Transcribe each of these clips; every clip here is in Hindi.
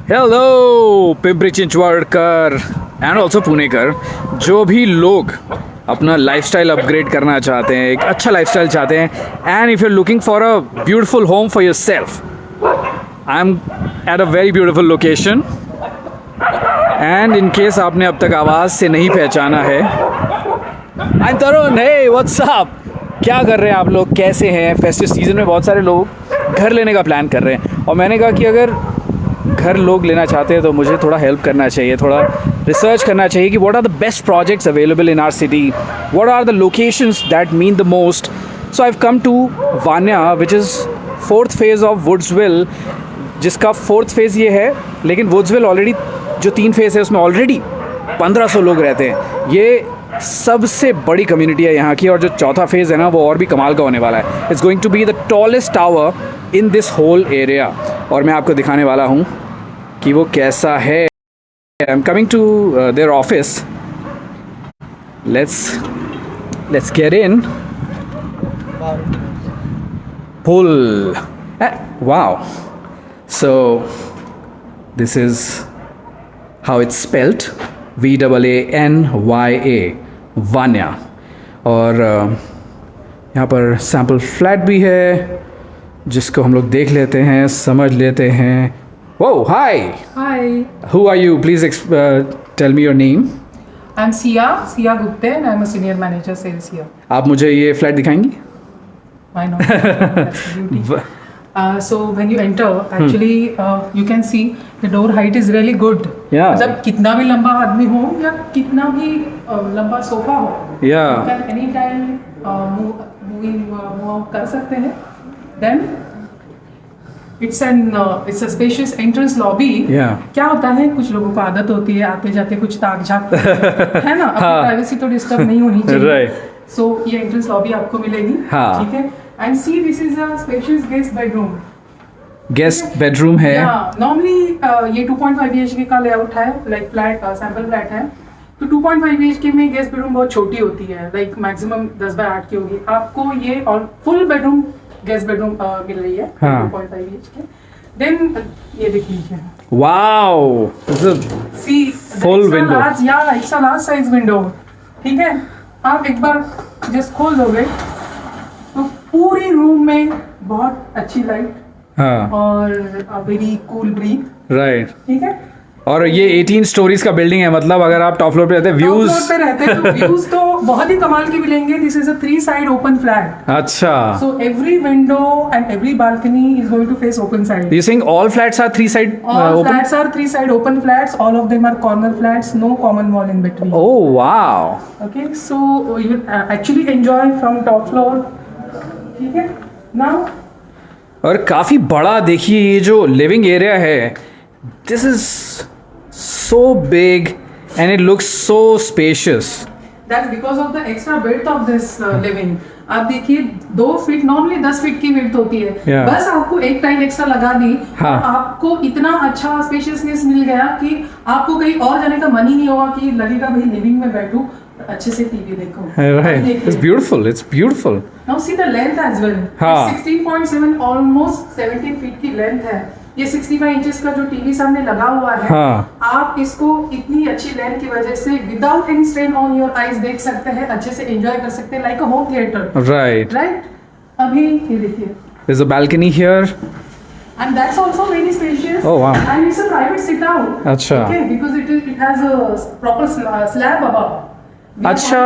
हेलो पिंपरी चिंचवड़कर एंड ऑल्सो पुणेकर, जो भी लोग अपना लाइफस्टाइल अपग्रेड करना चाहते हैं, एक अच्छा लाइफस्टाइल चाहते हैं, and if you are looking for a beautiful home for yourself, I am at a very beautiful location. And in case आपने अब तक आवाज़ से नहीं पहचाना है, I am Tarun. Hey what's up, क्या कर रहे हैं आप लोग, कैसे हैं? फेस्टिव सीज़न में बहुत सारे लोग घर लेने का प्लान कर रहे हैं, और मैंने कहा कि अगर घर लोग लेना चाहते हैं तो मुझे थोड़ा हेल्प करना चाहिए, थोड़ा रिसर्च करना चाहिए कि what are the best projects available in our city, what are the locations that mean the most. So I have come to Vanya which is 4th phase of Woodsville, जिसका 4th फेज़ ये है, लेकिन वुड्सविल ऑलरेडी जो 3 फेज़ है उसमें ऑलरेडी 1500 लोग रहते हैं। ये सबसे बड़ी कम्युनिटी है यहाँ की, और जो 4था फेज़ है ना वो और भी कमाल का होने वाला है। It's going to be the tallest tower in this whole area, और मैं आपको दिखाने वाला हूँ कि वो कैसा है। I am coming to their office, let's get in. Pull, wow, so this is how it's spelled, VAANYA, Vaanya. और यहाँ पर सैम्पल फ्लैट भी है जिसको हम लोग देख लेते हैं, समझ लेते हैं। Whoa, hi. Hi, Who are you? Please tell me your name. I'm Sia Gupte, and I'm a senior manager sales here. आप मुझे ये flat दिखाएंगी? Why not? That's the beauty. So when you enter, actually you can see the door height is really good. Yeah. मतलब कितना भी लंबा आदमी हो या कितना भी लंबा सोफा हो, Yeah. you can anytime move out कर सकते हैं. Then it's a spacious entrance lobby. Yeah. क्या होता है, कुछ लोगों को आदत होती है आते जाते कुछ ताक झाक है ना, अपनी प्राइवेसी तो डिस्टर्ब नहीं होनी चाहिए। Right. सो ये एंट्रेंस लॉबी आपको मिलेगी, हाँ। ठीक है। And see this is a spacious guest bedroom. Guest bedroom है। नॉर्मली ये 2.5 BHK का लेआउट है, लाइक फ्लैट सैंपल फ्लैट है, तो 2.5 BHK में गेस्ट बेडरूम बहुत छोटी होती है, लाइक मैक्सिमम 10/8 की होगी। आपको ये और फुल बेडरूम गेस्ट बेडरूम मिल रही है, हाँ। 2.5 BHK। देन ये देख लीजिए, wow, see Full window. It's a large size window, ठीक है। आप एक बार जस्ट खोल दोगे तो पूरी रूम में बहुत अच्छी लाइट हाँ, और वेरी कूल ब्रीथ, राइट। ठीक है। और ये 18 स्टोरीज का बिल्डिंग है, मतलब अगर आप टॉप फ्लोर पे रहते हैं, टॉप व्यूज फ्लोर पे रहते हैं तो व्यूज तो बहुत ही कमाल के मिलेंगे। This is a 3 side open flat, अच्छा। so every window and every balcony is going to face open side. You saying all flats are 3 side All open? flats are 3 side open flats, all of them are corner flats, no common wall in between. Oh wow. Okay, so you will actually enjoy from top floor, ठीक है। Now और काफी बड़ा देखिए ये जो लिविंग एरिया है, this is so big and it looks so spacious. that's because of the extra width of this living. आप देखिए 2 फीट, नॉर्मली 10 फीट की विड्थ होती है, Yeah. बस आपको एक टाइल एक्स्ट्रा लगा दी, हाँ. और आपको इतना अच्छा स्पेशियसनेस मिल गया कि आपको कहीं और जाने का मन ही नहीं होगा, कि लगेगा भाई लिविंग में बैठूं अच्छे से टीवी देखो। Right. It's beautiful. It's beautiful. Now see the length as well. हाँ. 16.7 almost 17 फीट की लेंथ है। ये 65 इंचेस का जो टीवी सामने लगा हुआ है, हाँ. आप इसको इतनी अच्छी लेंथ की वजह से without any strain on your eyes देख सकते हैं, अच्छे से एंजॉय कर सकते हैं, like a home theatre, Right. Right. अभी ये देखिए, There's a balcony here. and that's also very spacious. Oh, wow. And it's a private sit out. अच्छा. Okay, because it has a proper slab above. We are अच्छा.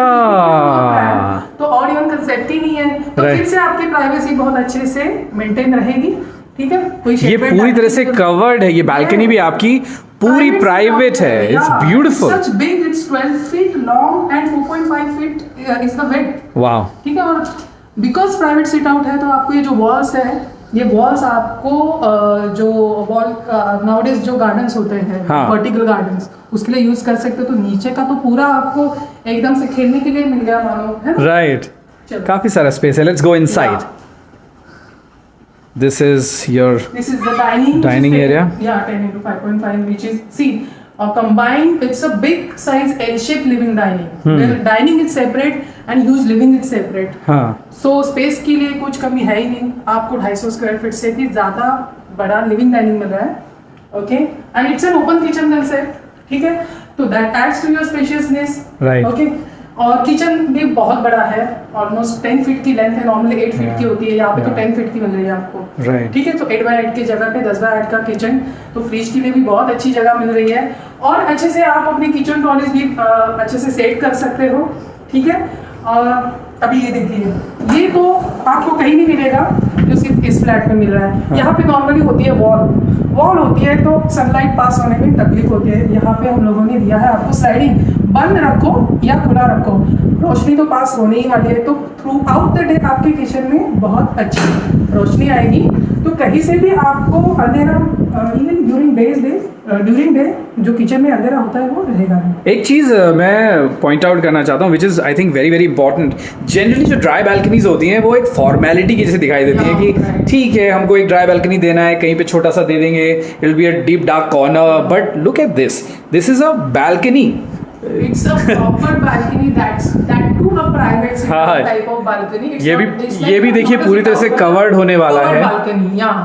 calling it तो और इवन कंसेप्ट ही नहीं है, तो Right. फिर से आपकी प्राइवेसी बहुत अच्छे से मेंटेन रहेगी, ठीक है। कोई ये पूरी तरह से कवर्ड है, ये बालकनी भी आपकी पूरी प्राइवेट है। It's beautiful. Such big, it's 12 feet long and 4.5 feet is the width, wow. ठीक है। और बिकॉज प्राइवेट सिट आउट है तो आपको ये जो वॉल्स है, ये वॉल्स आपको जो वॉल नाउडेज जो गार्डन्स होते हैं, हाँ. वर्टिकल गार्डन्स, उसके लिए यूज कर सकते हो। तो नीचे का तो पूरा आपको एकदम से खेलने के लिए मिल गया मानो, है ना। राइट, चलो। काफी सारा स्पेस है। Let's go inside. This is your This is the dining Dining area? Yeah, 10 into 5.5, which is, see, combined, it's a big size L-shaped living dining. Where dining is separate and huge living is separate. हाँ, So space के लिए कुछ कमी है ही नहीं। आपको 250 स्क्वायर फीट से भी ज़्यादा बड़ा लिविंग डाइनिंग मिल रहा है। Okay and it's an open kitchen concept, ठीक है, तो that adds to your spaciousness, Right. Okay. और किचन भी बहुत बड़ा है, ऑलमोस्ट 10 फीट की लेंथ है, नॉर्मली 8 फीट की होती है, यहाँ पे तो 10 फीट की मिल रही है आपको, Right. ठीक है। तो 8 बाय 8 की जगह पे 10 बाय 8 का किचन, तो फ्रिज के लिए भी बहुत अच्छी जगह मिल रही है, और अच्छे से आप अपने किचन ट्रॉलीज भी अच्छे से सेट कर सकते हो, ठीक है। और अभी ये देखिए, ये तो आपको कहीं नहीं मिलेगा जो सिर्फ इस फ्लैट में मिल रहा है। यहाँ पे नॉर्मली होती है वॉल होती है, तो सनलाइट पास होने में तकलीफ होती है। यहाँ पे हम लोगों ने दिया है आपको स्लाइडिंग, बंद रखो या खुला रखो, रोशनी तो पास होने ही वाली है, तो थ्रू आउट द डे आपके किचन में बहुत अच्छी रोशनी आएगी। तो कहीं से भी आपको अंधेरा, इवन ड्यूरिंग डे जो किचन में अंधेरा होता है वो रहेगा नहीं। एक चीज़ मैं पॉइंट आउट करना चाहता हूँ which is I think very very important. Generally जो ड्राई बैल्कनीज होती हैं वो एक फॉर्मेलिटी की जैसे दिखाई देती है कि ठीक है हमको एक ड्राई बैल्कनी देना है, कहीं पे छोटा सा दे देंगे, it will be a deep dark corner, but look at this is a balcony. It's a proper balcony, that too a private हाँ, type of balcony. It's ये not- it's भी like देखिए not पूरी तरह से a covered होने वाला covered है। balcony, yeah.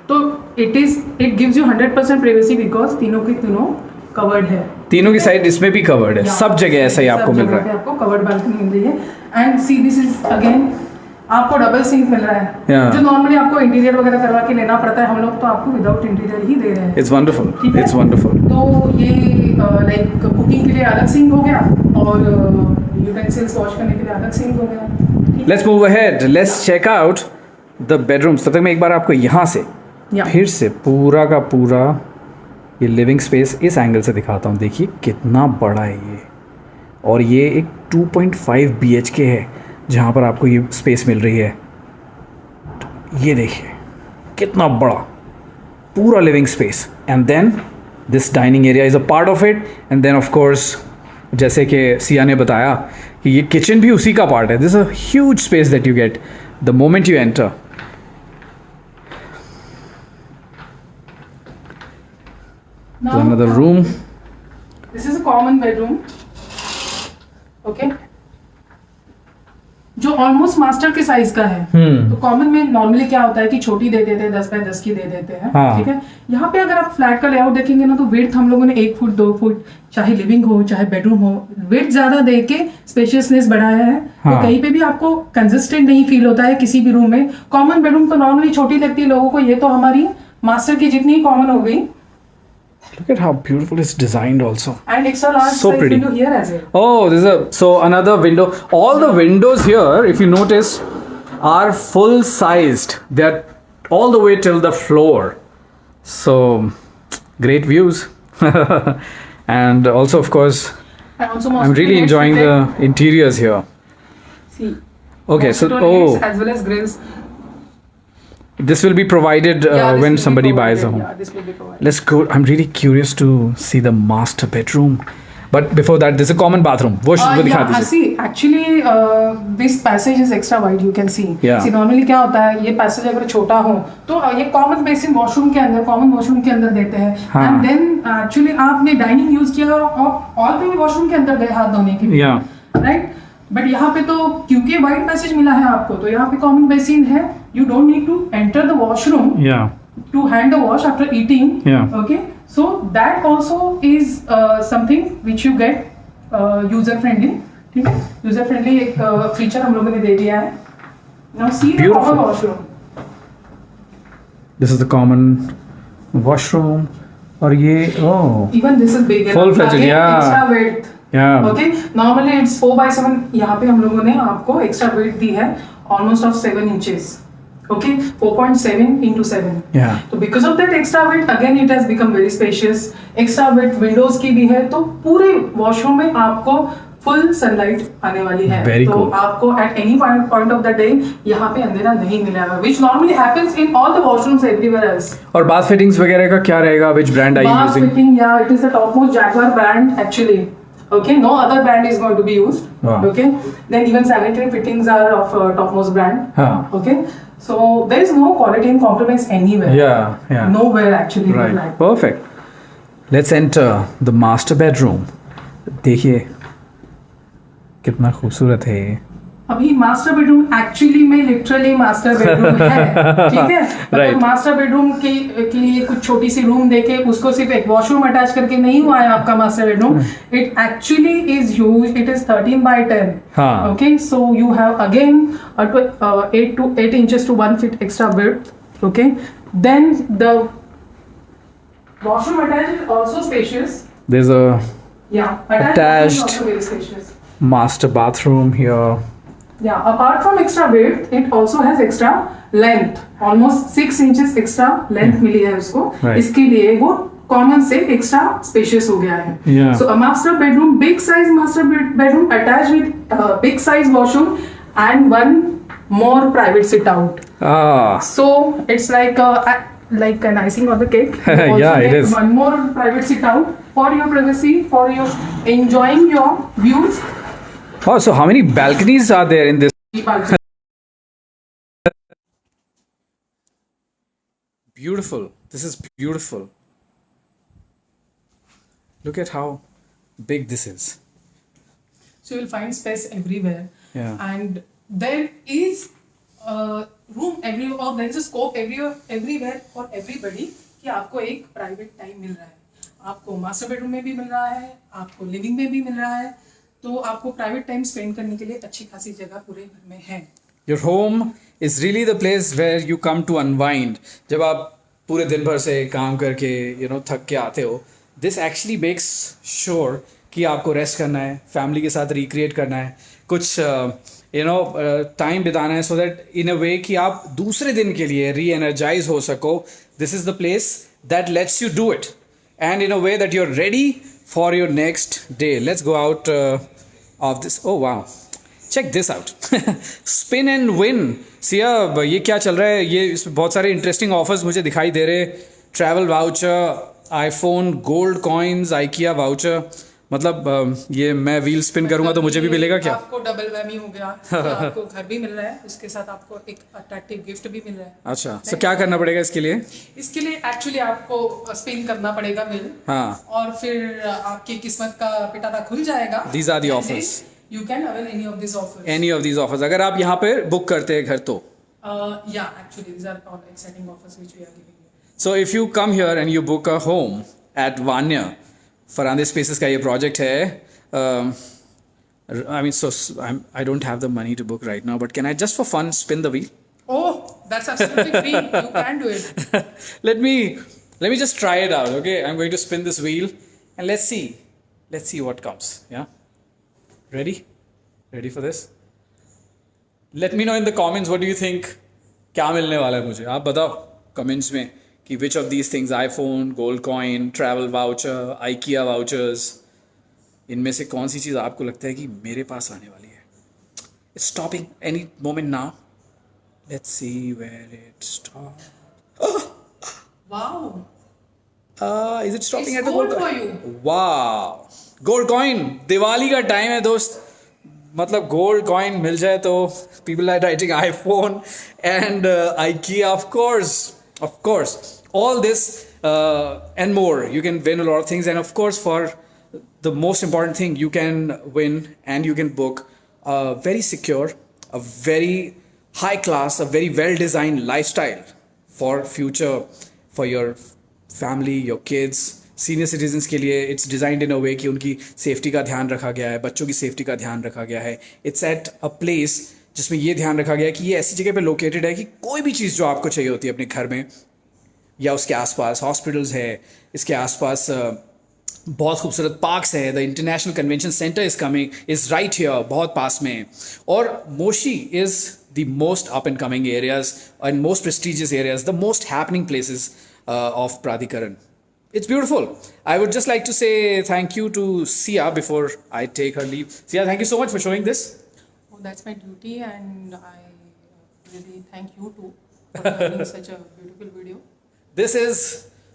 तो it gives you 100% privacy because तीनों के तीनों covered है। तीनों की साइड इसमें भी कवर्ड है, Yeah. सब जगह ऐसा ही आपको सब मिल जगह रहा पे है। आपको covered balcony मिल रही है। And see this is again आपको डबल सिंक मिल रहा है, Yeah. जो नॉर्मली आपको इंटीरियर वगैरह करवा के लेना पड़ता है, हम लोग तो आपको विदाउट इंटीरियर ही दे रहे हैं। इट्स वंडरफुल, ठीक है? It's wonderful. तो ये लाइक कुकिंग के लिए अलग सिंक हो गया, और यूटेंसिल्स वॉश करने के लिए अलग सिंक हो गया, ठीक है? Let's move ahead, let's check out the bedrooms. तब तक मैं एक बार आपको यहाँ से Yeah. फिर से पूरा का पूरा ये लिविंग स्पेस इस एंगल से दिखाता हूँ। देखिए कितना बड़ा है ये, और ये एक 2.5 BHK है जहाँ पर आपको ये स्पेस मिल रही है। ये देखिए कितना बड़ा पूरा living space, and then this dining area is a part of it, and then of course जैसे कि सिया ने बताया कि ये किचन भी उसी का पार्ट है। This a huge space that you get the moment you enter. Now, Another room. This is a common bedroom. Okay. जो ऑलमोस्ट मास्टर के साइज का है। तो कॉमन में नॉर्मली क्या होता है कि छोटी दे देते हैं, 10 बाय 10 की दे देते हैं, हाँ। ठीक है। यहाँ पे अगर आप फ्लैट का लेआउट देखेंगे ना, तो विड्थ हम लोगों ने 1 फुट 2 फुट, चाहे लिविंग हो चाहे बेडरूम हो, विड्थ ज्यादा दे के स्पेशियसनेस बढ़ाया है। हाँ। तो कहीं पे भी आपको कंसिस्टेंट नहीं फील होता है किसी भी रूम में। कॉमन बेडरूम तो नॉर्मली छोटी लगती है लोगों को, ये तो हमारी मास्टर की जितनी कॉमन हो गई। Look at how beautiful it's designed also. And extra large So size pretty. window here as well. Oh, so another window. All the windows here, if you notice, are full sized. They're all the way till the floor. So great views. And also, of course, And also I'm really enjoying the interiors here. See. Okay, so as well as grills. this will be provided Yeah, this will when be somebody provided. buys a home. Yeah, this will be provided. Let's go. I'm really curious to see the master bedroom. But before that, there's a common bathroom. वो दिखा Yeah, दीजिए. see, actually, this passage is extra wide. You can see. Yeah. See, normally क्या होता है, ये पैसेज अगर छोटा हो तो ये कॉमन बेसिन वॉशरूम के अंदर, कॉमन वॉशरूम के अंदर देते हैं। हाँ. एंड देन एक्चुअली आपने डाइनिंग यूज किया और भी वॉशरूम के अंदर गए हाथ धोने के लिए, Yeah. राइट। बट यहाँ पे तो क्योंकि वाइड पैसेज मिला है आपको, तो यहाँ पे कॉमन बेसिन है। You don't need to enter the washroom Yeah. to hand a wash after eating. Yeah. Okay. So that also is something which you get user friendly. ठीक है? User friendly एक feature हम लोगों ने दे दिया है. Now see the Beautiful. proper washroom. This is the common washroom. और ये Even this is big. Full-fledged, Again, yeah. Extra width. yeah. Okay. Normally it's 4x7. यहाँ पे हम लोगों ने आपको extra width दी है, almost of 7 inches. Okay, 4.7 into 7. Yeah. तो because of that extra width, again it has become very spacious. Extra width windows की भी है, तो पूरे वॉशरूम में आपको फुल सनलाइट आने वाली है। Very तो cool. आपको at any point of the day यहाँ पे अंधेरा नहीं मिलेगा, which normally happens in all the washrooms everywhere else. और बाथ फिटिंग्स वगैरह का क्या रहेगा? Which brand are you Bath using? fitting, yeah, it is the topmost Jaguar brand actually. Okay, no other brand is going to be used. Wow. Okay, then even sanitary fittings are of topmost brand. हाँ. Okay, so there is no quality and compromise anywhere. Yeah. Yeah. Nowhere actually. in the Right. flat. Perfect. Let's enter the master bedroom. देखिए कितना खूबसूरत है ये। अभी मास्टर बेडरूम एक्चुअली में लिटरली मास्टर बेडरूम है, ठीक है। Right. मास्टर बेडरूम के लिए कुछ छोटी सी रूम देके उसको सिर्फ एक वॉशरूम अटैच करके नहीं हुआ है आपका master bedroom. It actually is huge, it is 13x10। हाँ। Okay, so you have again 8 inches to 1 feet extra width. Okay, then the washroom attached is also spacious. There's a Yeah, washroom is Attached. also very spacious. master bathroom here. Yeah, apart from extra width, it also has extra length. Almost 6 inches extra length मिली है उसको। Right. इसके लिए वो कॉमन से एक्स्ट्रा स्पेशियस हो गया है। Yeah. So a master bedroom, big size master bedroom attached with big size washroom and one more private sit out. Ah, So it's like an icing on the cake. You also Yeah, it get is. one more private sit out for your privacy, for your enjoying your views. oh, so how many balconies are there in this? Beautiful. This is beautiful. Look at how big this is. So you'll find space everywhere. Yeah. And there is room everywhere, or there is a scope everywhere for everybody कि आपको एक प्राइवेट टाइम मिल रहा है। आपको मास्टर बेडरूम में भी मिल रहा है, आपको लिविंग में भी मिल रहा है, तो आपको प्राइवेट टाइम स्पेंड करने के लिए अच्छी खासी जगह पूरे घर में है। Your home is really the place where you come to unwind. जब आप पूरे दिन भर से काम करके थक के आते हो, this actually makes sure कि आपको रेस्ट करना है, फैमिली के साथ रिक्रिएट करना है, कुछ टाइम बिताना है, सो दैट इन अ वे कि आप दूसरे दिन के लिए री एनर्जाइज हो सको. This is the place that lets you do it and in a way that you are ready for your next day. Let's go out of this. ओ वाह, check this out. Spin and win. Siya, ये क्या चल रहा है? ये इसमें बहुत सारे इंटरेस्टिंग ऑफर्स मुझे दिखाई दे रहे. Travel voucher, iPhone, gold coins, IKEA voucher. मतलब ये मैं व्हील स्पिन करूंगा तो मुझे भी मिलेगा क्या? आपको डबल वैमी हो गया कि आपको घर भी मिल रहा है, उसके साथ आपको एक अट्रैक्टिव गिफ्ट भी मिल रहा है। अच्छा, तो क्या करना पड़ेगा इसके लिए? इसके लिए एक्चुअली आपको स्पिन करना पड़ेगा व्हील। हाँ. और फिर आपकी किस्मत का पिटारा खुल जाएगा। These are the offers. You can avail any of these offers. Any of these offers. अगर आप यहाँ पे बुक करते हैं घर तो. Yeah, actually these are all exciting offers which we are giving you. So if you come here and you book a home at Vanya, Farande spaces का ये प्रोजेक्ट है. I mean, so I don't have the money to book right now, but can I just for fun spin the wheel? Oh, that's absolutely free. You can do it. Let me just try it out. Okay, I'm going to spin this wheel and let's see what comes. Yeah, ready for this? Let me know in the comments what do you think. क्या मिलने वाला है मुझे? आप बताओ कमेंट्स में कि which of these things, iPhone, gold coin, travel voucher, IKEA vouchers, इनमें से कौन सी चीज़ आपको लगता है कि मेरे पास आने वाली है? It's stopping any moment now. Let's see where it stops. Wow. Is it stopping It's at the gold gold for coin? you. Wow. Gold coin. Diwali का टाइम है दोस्त. मतलब गोल्ड कॉइन मिल जाए तो people are writing iPhone and IKEA, of course. All this and more. You can win a lot of things, and of course, for the most important thing, you can win and you can book a very secure, a very high class, a very well designed lifestyle for future, for your family, your kids, senior citizens के लिए. इट्स डिज़ाइंड इन अ वे कि उनकी सेफ्टी का ध्यान रखा गया है, बच्चों की सेफ्टी का ध्यान रखा गया है. इट्स एट अ प्लेस जिसमें ये ध्यान रखा गया है कि ये ऐसी जगह पे लोकेटेड है कि कोई भी चीज़ जो आपको चाहिए होती है अपने घर में या उसके आसपास, हॉस्पिटल्स है, इसके आसपास बहुत खूबसूरत पार्क्स है. The international convention centre is coming, is right here, बहुत पास में. और Moshi is the most up and coming areas and most prestigious areas, the most happening places of Pradhikaran. It's beautiful. I would just like to say thank you to Sia before I take her leave. Sia, thank you so much for showing this. Oh, that's my duty, and I really thank you too for making such a beautiful video. This is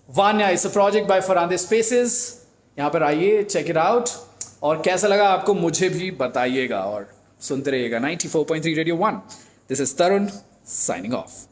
Vanya. It's a project by Farande Spaces. यहाँ पर आइए, check it out. और कैसा लगा आपको मुझे भी बताइएगा और सुनते रहिएगा 94.3 Radio 1. This is Tarun signing off.